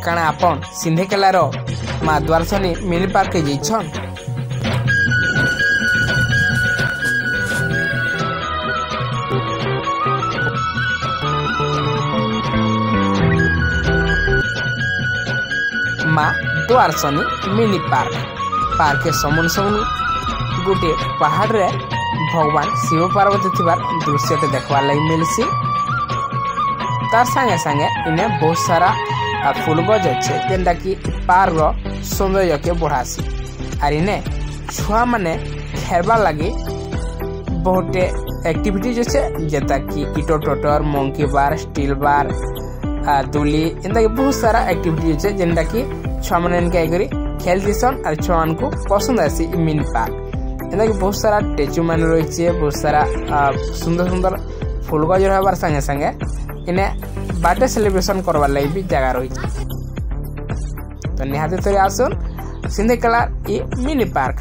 काना आपन सिंधेकेलार माँ द्वारसनी मिनी पार्क के जाइछन। माँ द्वारसनी मिनी पार्क के समुन गोटे पहाड़ रे भगवान शिव पार्वती थिबार दृश्यटे देखबार लगी मिलसी। तार संगे संगे इने बहुत सारा फूल गज अच्छे जेनटा कि पार्क सौंदर्य के बढ़ासी। और इने छुआ माने खेलबार लगी बहुत एक्टिविटीज अच्छे जेता कि इटो टोटर मंकी बार स्टील बार दुली एंता कि बहुत सारा एक्टिविटी अच्छे जेनटा कि छुआ माने इनके करी खेल दिसन और छुआ को पसंद आसी मिनी पार्क। एंता कि बहुत सारा स्टेचू मान रही बहुत सारा सुंदर सुंदर फूल गज रहार संगे संगे इन्हें बर्थडे सेलिब्रेशन करवार लगी भी जगह रही। तो निहाती तरी आसन सिंधेकेला मिनी पार्क।